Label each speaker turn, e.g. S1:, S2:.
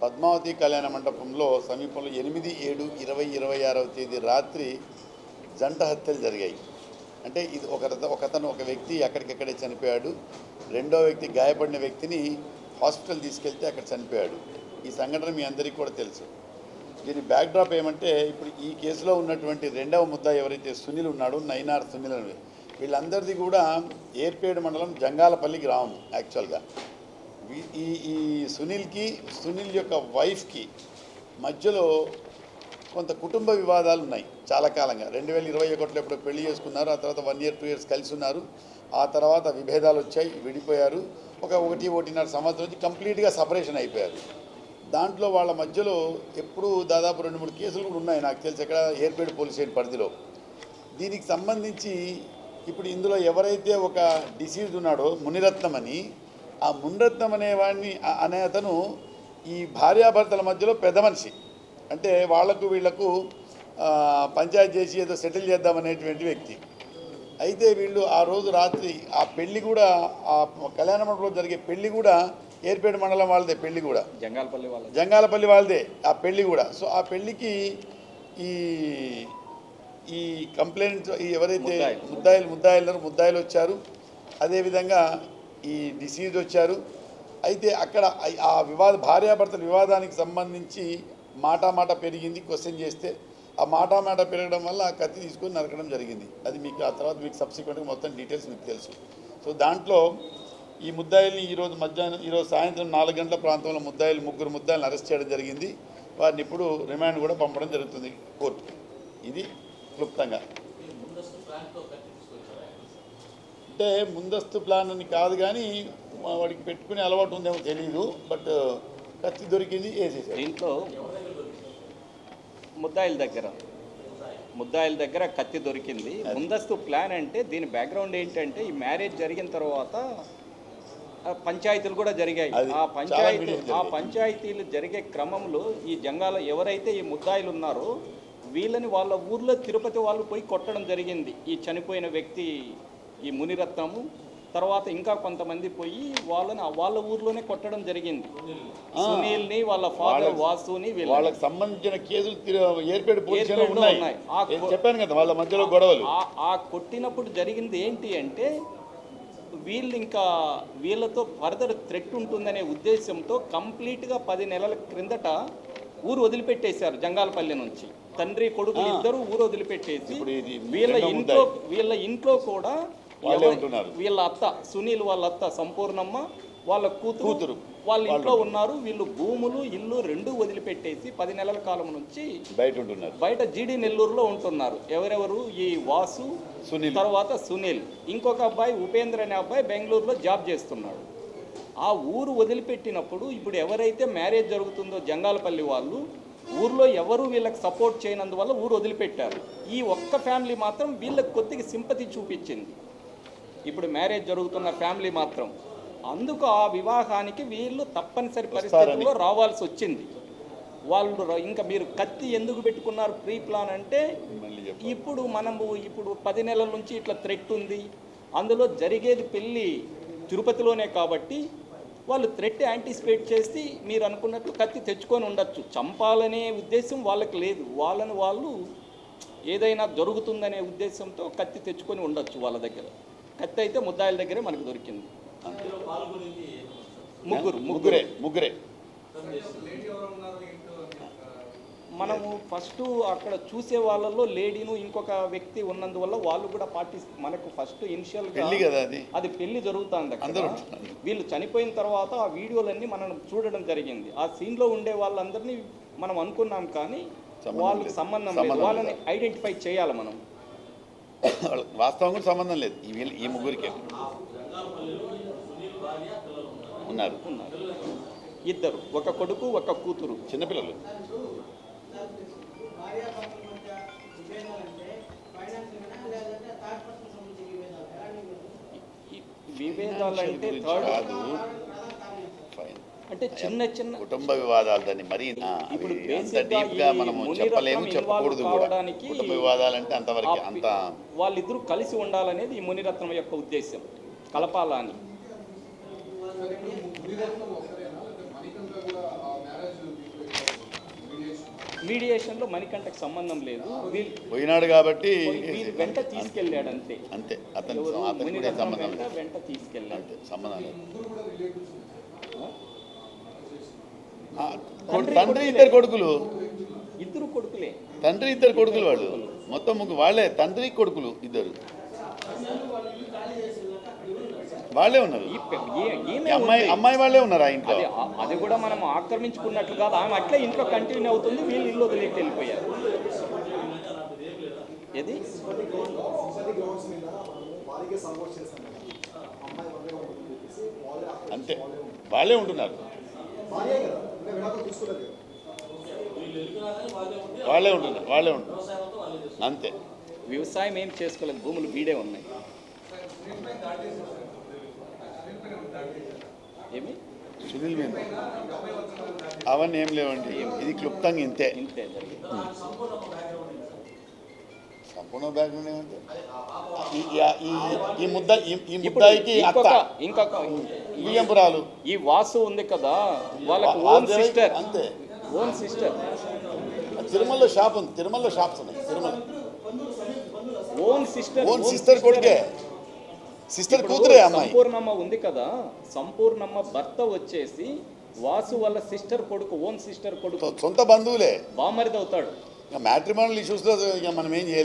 S1: పద్మావతి కళ్యాణ మండపంలో సమీపంలో 8/7/2026వ తేదీ రాత్రి జంట హత్యలు జరిగాయి. అంటే ఇది ఒకతను ఒక వ్యక్తి అక్కడికక్కడే చనిపోయాడు. రెండో వ్యక్తి గాయపడిన వ్యక్తిని హాస్పిటల్ తీసుకెళ్తే అక్కడ చనిపోయాడు. ఈ సంఘటన మీ అందరికీ కూడా తెలుసు. దీని బ్యాక్డ్రాప్ ఏమంటే ఇప్పుడు ఈ కేసులో ఉన్నటువంటి రెండవ ముద్దాయి ఎవరైతే సునీల్ ఉన్నాడో, నైనార్ సునీల్ అని, వీళ్ళందరిది కూడా ఏర్పేడు మండలం జంగాలపల్లి గ్రామం. యాక్చువల్గా ఈ సునీల్ యొక్క వైఫ్కి మధ్యలో కొంత కుటుంబ వివాదాలు ఉన్నాయి చాలా కాలంగా. 2021లో ఎప్పుడు పెళ్లి చేసుకున్నారు. ఆ తర్వాత 1 year 2 years కలిసి ఉన్నారు. ఆ తర్వాత విభేదాలు వచ్చాయి, విడిపోయారు. ఒక 1.5 సంవత్సరం నుంచి కంప్లీట్గా సపరేషన్ అయిపోయారు. దాంట్లో వాళ్ళ మధ్యలో ఎప్పుడు దాదాపు 2-3 కేసులు కూడా ఉన్నాయి నాకు తెలిసి, ఎక్కడ ఏర్పేడు పోలీస్ స్టేషన్ పరిధిలో. దీనికి సంబంధించి ఇప్పుడు ఇందులో ఎవరైతే ఒక డిసీజ్ ఉన్నాడో మునిరత్నం అని, ఆ మునిరత్నం అనే అతను ఈ భార్యాభర్తల మధ్యలో పెద్ద మనిషి. అంటే వాళ్లకు వీళ్లకు పంచాయతీ చేసి ఏదో సెటిల్ చేద్దామనేటువంటి వ్యక్తి. అయితే వీళ్ళు ఆ రోజు రాత్రి ఆ పెళ్లి కూడా, ఆ కళ్యాణ మండపంలో జరిగే పెళ్లి కూడా ఏర్పేడు మండలం వాళ్ళదే. పెళ్లి కూడా జంగాలపల్లి వాళ్ళదే ఆ పెళ్లి కూడా. సో ఆ పెళ్లికి ఈ కంప్లైంట్ ఎవరైతే ముద్దాయిలు వచ్చారు, అదేవిధంగా ఈ డిసీజ్ వచ్చారు. అయితే అక్కడ ఆ భార్యాభర్తల వివాదానికి సంబంధించి మాట పెరిగింది. క్వశ్చన్ చేస్తే ఆ మాట పెరగడం వల్ల ఆ కత్తి తీసుకొని నరకడం జరిగింది. అది మీకు ఆ తర్వాత మీకు సబ్సిక్వెంట్గా మొత్తం డీటెయిల్స్ మీకు తెలుసు. సో దాంట్లో ఈ ముద్దాయిల్ని ఈరోజు సాయంత్రం 4 గంటల ప్రాంతంలో ముగ్గురు ముద్దాయిలను అరెస్ట్ చేయడం జరిగింది. వారిని ఇప్పుడు రిమాండ్ కూడా పంపడం జరుగుతుంది కోర్టుకి. ఇది క్లుప్తంగా. అంటే ముందస్తు ప్లాన్ అని కాదు, కానీ వాడికి పెట్టుకునే అలవాటు ఉందేమో తెలియదు. బట్ కత్తి దొరికింది, వేసేసారు.
S2: దీంట్లో ముద్దాయిల దగ్గర కత్తి దొరికింది. ముందస్తు ప్లాన్ అంటే దీని బ్యాక్గ్రౌండ్ ఏంటంటే, ఈ మ్యారేజ్ జరిగిన తర్వాత పంచాయతీలు కూడా జరిగాయి. ఆ పంచాయతీలు జరిగే క్రమంలో ఈ జంగాల ఎవరైతే ఈ ముద్దాయిలు ఉన్నారో వీళ్ళని వాళ్ళ ఊర్లో తిరుపతి వాళ్ళు పోయి కొట్టడం జరిగింది. ఈ చనిపోయిన వ్యక్తి ఈ మునిరత్నము తర్వాత ఇంకా కొంతమంది పోయి వాళ్ళ ఊర్లోనే కొట్టడం జరిగింది. సునీల్ని, వాళ్ళ ఫాదర్ వాసుని,
S1: వాళ్ళకి సంబంధించిన కేసులు ఏర్పేడు ఉన్నాయి. చెప్పాను కదా, వాళ్ళ మధ్యలో గొడవలు.
S2: ఆ కొట్టినప్పుడు జరిగింది ఏంటి అంటే, వీళ్ళతో ఫర్దర్ థ్రెట్ ఉంటుందనే ఉద్దేశంతో కంప్లీట్గా 10 నెలల క్రిందట ఊరు వదిలిపెట్టేశారు. జంగాలపల్లి నుంచి తండ్రి కొడుకులు ఇద్దరు ఊరు వదిలిపెట్టేసి వీళ్ళ ఇంట్లో కూడా వీళ్ళ అత్త సునీల్, వాళ్ళ అత్త సంపూర్ణమ్మ, వాళ్ళ కూతురు వాళ్ళ ఇంట్లో ఉన్నారు. వీళ్ళు భూములు, ఇల్లు రెండూ వదిలిపెట్టేసి 10 నెలల కాలం నుంచి బయట జీడి నెల్లూరులో ఉంటున్నారు. ఎవరెవరు? ఈ వాసు, తర్వాత సునీల్, ఇంకొక అబ్బాయి ఉపేంద్ర అనే అబ్బాయి బెంగళూరులో జాబ్ చేస్తున్నాడు. ఆ ఊరు వదిలిపెట్టినప్పుడు ఇప్పుడు ఎవరైతే మ్యారేజ్ జరుగుతుందో జంగాలపల్లి వాళ్ళు, ఊర్లో ఎవరు వీళ్ళకి సపోర్ట్ చేయనందువల్ల ఊరు వదిలిపెట్టారు. ఈ ఒక్క ఫ్యామిలీ మాత్రం వీళ్ళకి కొద్దిగా సింపతి చూపించింది. ఇప్పుడు మ్యారేజ్ జరుగుతున్న ఫ్యామిలీ మాత్రం అందుకు ఆ వివాహానికి వీళ్ళు తప్పనిసరి పరిస్థితుల్లో రావాల్సి వచ్చింది. వాళ్ళు ఇంకా మీరు కత్తి ఎందుకు పెట్టుకున్నారు ప్రీ ప్లాన్ అంటే, ఇప్పుడు 10 నెలల నుంచి ఇట్లా థ్రెట్ ఉంది, అందులో జరిగేది పెళ్ళి తిరుపతిలోనే కాబట్టి వాళ్ళు థ్రెట్ యాంటిసిపేట్ చేసి మీరు అనుకున్నట్లు కత్తి తెచ్చుకొని ఉండొచ్చు. చంపాలనే ఉద్దేశం వాళ్ళకి లేదు. వాళ్ళు ఏదైనా జరుగుతుందనే ఉద్దేశంతో కత్తి తెచ్చుకొని ఉండొచ్చు వాళ్ళ దగ్గర. కత్తి అయితే ముద్దాయిల దగ్గరే మనకు దొరికింది. ముగ్గురే. మనము ఫస్ట్ అక్కడ చూసే వాళ్ళలో లేడీను ఇంకొక వ్యక్తి ఉన్నందువల్ల వాళ్ళు కూడా మనకు ఫస్ట్ ఇనిషియల్గా అది పెళ్లి జరుగుతుంది అక్కడ. వీళ్ళు చనిపోయిన తర్వాత ఆ వీడియోలన్నీ మనం చూడడం జరిగింది. ఆ సీన్లో ఉండే వాళ్ళందరినీ మనం అనుకున్నాం, కానీ వాళ్ళకి సంబంధం లేదు. వాళ్ళని ఐడెంటిఫై చేయాలి మనం.
S1: వాస్తవం కూడా సంబంధం లేదు. ఈ ముగ్గురికి ఉన్నారు
S2: ఇద్దరు, ఒక కొడుకు ఒక కూతురు,
S1: చిన్నపిల్లలు.
S2: విభేదాలంటే అంటే చిన్న
S1: కుటుంబ వివాదాలు దాన్ని మరీ ఇప్పుడు డీప్గా మనం చెప్పలేము, చెప్పకూడదు కూడా. కుటుంబ వివాదాలంటే అంతవరకు
S2: వాళ్ళిద్దరూ కలిసి ఉండాలనేది ఈ మునిరత్నం యొక్క ఉద్దేశం, కలపాలని. మీడియేషన్లో మణికంఠకు సంబంధం లేదు.
S1: పోయినాడు కాబట్టి
S2: వీళ్ళు వెంట తీసుకెళ్ళాడు అంతే.
S1: అంతే, అతను
S2: ఎవరు?
S1: అతనికి కూడా
S2: మునిరత్నం
S1: సంబంధం
S2: వెంట
S1: లేదు.
S2: వెంట తీసుకెళ్ళాడు.
S1: అంతే, సంబంధం లేదు.
S2: తండ్రి
S1: తండ్రి ఇద్దరు కొడుకులు,
S2: ఇద్దరు కొడుకులే.
S1: తండ్రి ఇద్దరు కొడుకులు వాళ్ళు, మొత్తం వాళ్ళే తండ్రి కొడుకులు ఇద్దరు వాళ్ళే ఉన్నారు. అమ్మాయి వాళ్ళే ఉన్నారు ఆ ఇంట్లో.
S2: అది కూడా మనం ఆక్రమించుకున్నట్లు కాదు, ఆమె అట్లే ఇంట్లో కంటిన్యూ అవుతుంది, వీళ్ళు ఇల్లు వదిలేసి వెళ్ళిపోయారు. ఏది
S1: అంతే, వాళ్ళే ఉంటున్నారు, వాళ్ళే ఉంటున్నారు అంతే.
S2: వ్యవసాయం ఏం చేసుకోలేదు, భూములు వీడే ఉన్నాయి. ఏమి
S1: సునీల్ మీద అవన్నీ ఏం లేవండి, ఇది క్లుప్తంగా ఇంతే.
S2: ఇంతే జరిగింది.
S1: సంపూర్ణ బ్యాక్గ్రౌండ్ ఏమంటే ఈ ముద్దాయికి అత్త
S2: ఇంకొక
S1: బియ్యంపురాలు,
S2: ఈ వాసు ఉంది కదా, వాళ్ళకి ఓన్ సిస్టర్,
S1: అంతే,
S2: ఓన్ సిస్టర్.
S1: తిరుమలలో షాప్ ఉంది, తిరుమలలో షాప్స్ ఉన్నాయి, తిరుమల
S2: ఓన్
S1: సిస్టర్ కొడుకే, సిస్టర్ కూతురే అమ్మాయి.
S2: సంపూర్ణమ్మ ఉంది కదా, సంపూర్ణమ్మ భర్త వచ్చేసి వాసు వాళ్ళ సిస్టర్ కొడుకు, ఓన్ సిస్టర్ కొడుకు,
S1: సొంత బంధువులే,
S2: బామరిది అవుతాడు.
S1: మ్యాట్రిమోనల్ ఇష్యూస్లో మనం ఏం చేయలేము.